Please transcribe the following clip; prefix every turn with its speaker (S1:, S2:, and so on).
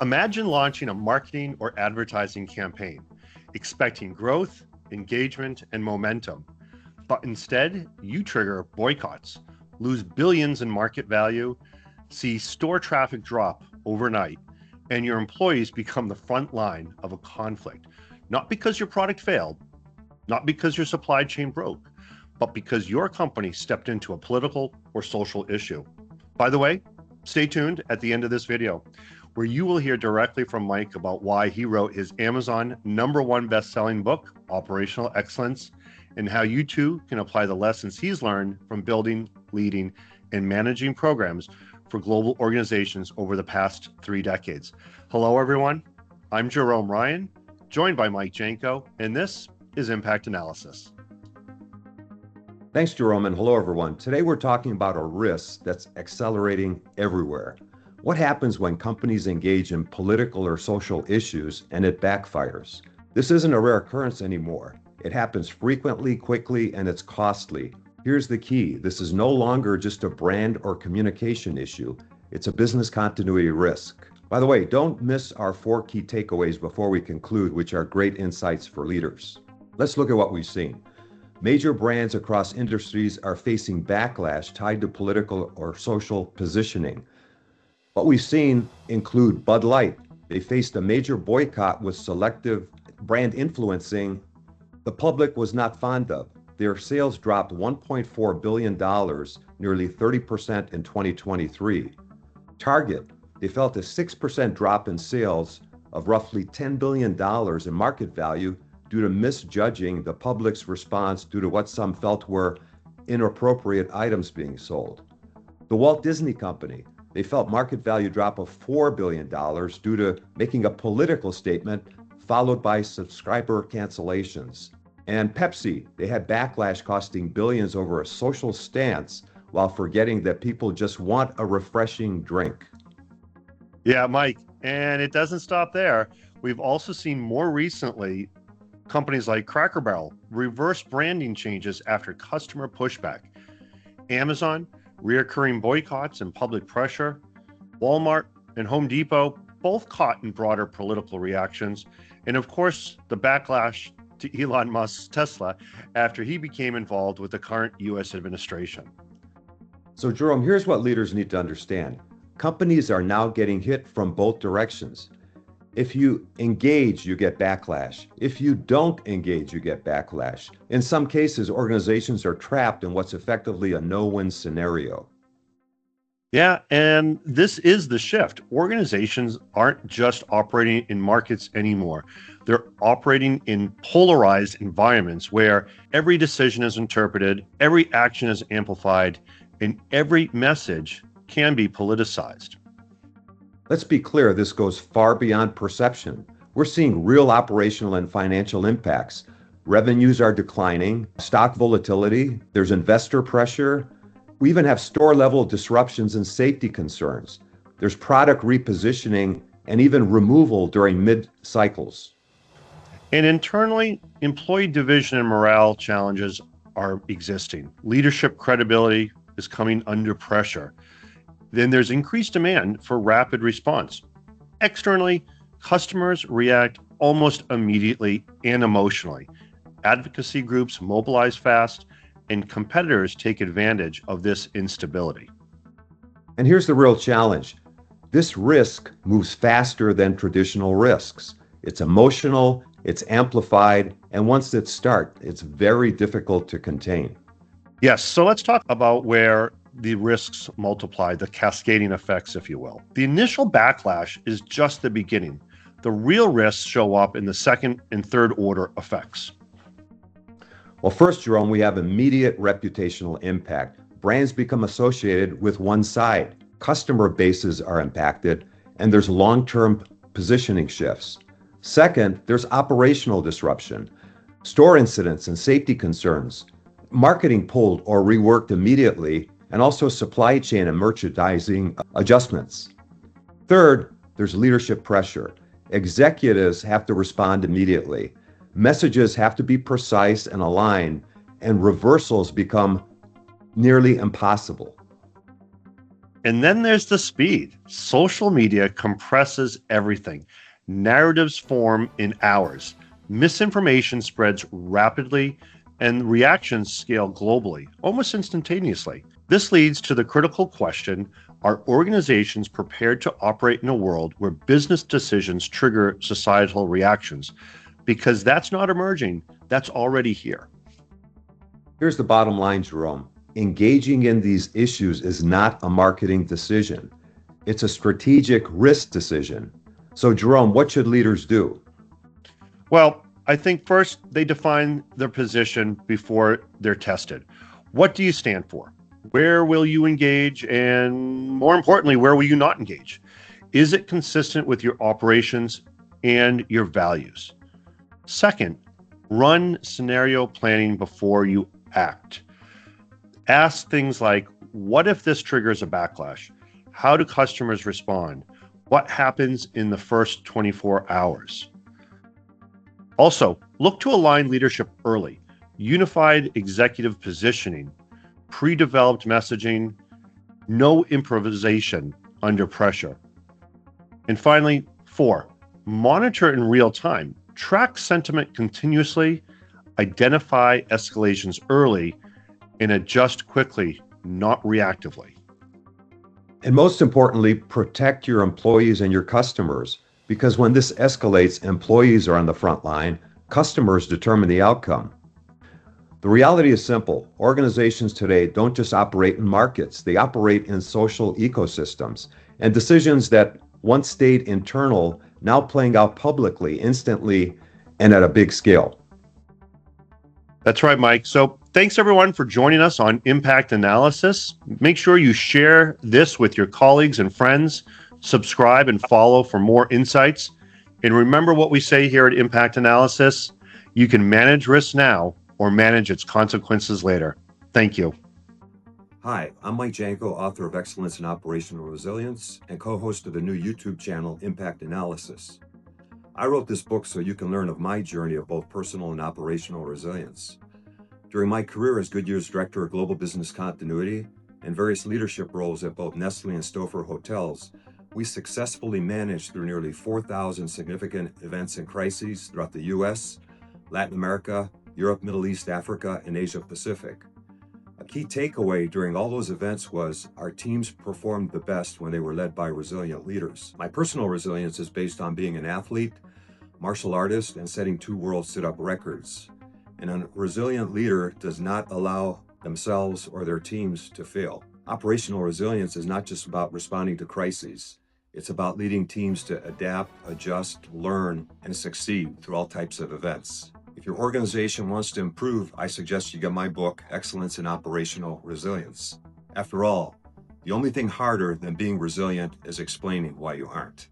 S1: Imagine launching a marketing or advertising campaign, expecting growth, engagement, and momentum. But instead, you trigger boycotts, lose billions in market value, see store traffic drop overnight, and your employees become the front line of a conflict. Not because your product failed, not because your supply chain broke, but because your company stepped into a political or social issue. By the way, stay tuned at the end of this video, where you will hear directly from Mike about why he wrote his Amazon #1 best-selling book, Operational Excellence, and how you too can apply the lessons he's learned from building, leading, and managing programs for global organizations over the past 3 decades. Hello, everyone. I'm Jerome Ryan, joined by Mike Janko, and this is Impact Analysis.
S2: Thanks, Jerome, and hello, everyone. Today, we're talking about a risk that's accelerating everywhere. What happens when companies engage in political or social issues and it backfires? This isn't a rare occurrence anymore. It happens frequently, quickly, and it's costly. Here's the key. This is no longer just a brand or communication issue. It's a business continuity risk. By the way, don't miss our 4 key takeaways before we conclude, which are great insights for leaders. Let's look at what we've seen. Major brands across industries are facing backlash tied to political or social positioning. What we've seen include Bud Light. They faced a major boycott with selective brand influencing the public was not fond of. Their sales dropped $1.4 billion, nearly 30% in 2023. Target, they felt a 6% drop in sales of roughly $10 billion in market value due to misjudging the public's response due to what some felt were inappropriate items being sold. The Walt Disney Company, they felt market value drop of $4 billion due to making a political statement followed by subscriber cancellations. And Pepsi, they had backlash costing billions over a social stance while forgetting that people just want a refreshing drink.
S1: Yeah, Mike, and it doesn't stop there. We've also seen more recently companies like Cracker Barrel reverse branding changes after customer pushback. Amazon, reoccurring boycotts and public pressure. Walmart and Home Depot both caught in broader political reactions. And of course, the backlash to Elon Musk's Tesla after he became involved with the current US administration.
S2: So Jerome, here's what leaders need to understand. Companies are now getting hit from both directions. If you engage, you get backlash. If you don't engage, you get backlash. In some cases, organizations are trapped in what's effectively a no-win scenario.
S1: Yeah, and this is the shift. Organizations aren't just operating in markets anymore. They're operating in polarized environments where every decision is interpreted, every action is amplified, and every message can be politicized.
S2: Let's be clear, this goes far beyond perception. We're seeing real operational and financial impacts. Revenues are declining, stock volatility, there's investor pressure. We even have store-level disruptions and safety concerns. There's product repositioning and even removal during mid-cycles.
S1: And internally, employee division and morale challenges are existing. Leadership credibility is coming under pressure. Then there's increased demand for rapid response. Externally, customers react almost immediately and emotionally. Advocacy groups mobilize fast, and competitors take advantage of this instability.
S2: And here's the real challenge. This risk moves faster than traditional risks. It's emotional, it's amplified, and once it starts, it's very difficult to contain.
S1: Yes, so let's talk about where the risks multiply, the cascading effects, if you will. The initial backlash is just the beginning. The real risks show up in the second and third order effects.
S2: Well, first, Jerome, we have immediate reputational impact. Brands become associated with one side. Customer bases are impacted, and there's long-term positioning shifts. Second, there's operational disruption, store incidents and safety concerns, marketing pulled or reworked immediately, and also supply chain and merchandising adjustments. Third, there's leadership pressure. Executives have to respond immediately. Messages have to be precise and aligned, and reversals become nearly impossible.
S1: And then there's the speed. Social media compresses everything. Narratives form in hours. Misinformation spreads rapidly, and reactions scale globally, almost instantaneously. This leads to the critical question: are organizations prepared to operate in a world where business decisions trigger societal reactions? Because that's not emerging, that's already here.
S2: Here's the bottom line, Jerome. Engaging in these issues is not a marketing decision. It's a strategic risk decision. So, Jerome, what should leaders do?
S1: Well, I think first they define their position before they're tested. What do you stand for? Where will you engage? And more importantly, where will you not engage? Is it consistent with your operations and your values? Second, run scenario planning before you act. Ask things like, what if this triggers a backlash? How do customers respond? What happens in the first 24 hours? Also, look to align leadership early. Unified executive positioning, pre-developed messaging, no improvisation under pressure. And finally, 4, monitor in real time. Track sentiment continuously, identify escalations early, and adjust quickly, not reactively.
S2: And most importantly, protect your employees and your customers, because when this escalates, employees are on the front line, customers determine the outcome. The reality is simple. Organizations today don't just operate in markets, they operate in social ecosystems. And decisions that once stayed internal, now playing out publicly, instantly, and at a big scale.
S1: That's right, Mike. So thanks everyone for joining us on Impact Analysis. Make sure you share this with your colleagues and friends, subscribe and follow for more insights. And remember what we say here at Impact Analysis: you can manage risk now or manage its consequences later. Thank you.
S2: Hi, I'm Mike Janko, author of Excellence in Operational Resilience and co-host of the new YouTube channel, Impact Analysis. I wrote this book so you can learn of my journey of both personal and operational resilience. During my career as Goodyear's Director of Global Business Continuity and various leadership roles at both Nestle and Stouffer Hotels, we successfully managed through nearly 4,000 significant events and crises throughout the US, Latin America, Europe, Middle East, Africa, and Asia Pacific. A key takeaway during all those events was our teams performed the best when they were led by resilient leaders. My personal resilience is based on being an athlete, martial artist, and setting 2 world sit-up records. And a resilient leader does not allow themselves or their teams to fail. Operational resilience is not just about responding to crises. It's about leading teams to adapt, adjust, learn, and succeed through all types of events. If your organization wants to improve, I suggest you get my book, Excellence in Operational Resilience. After all, the only thing harder than being resilient is explaining why you aren't.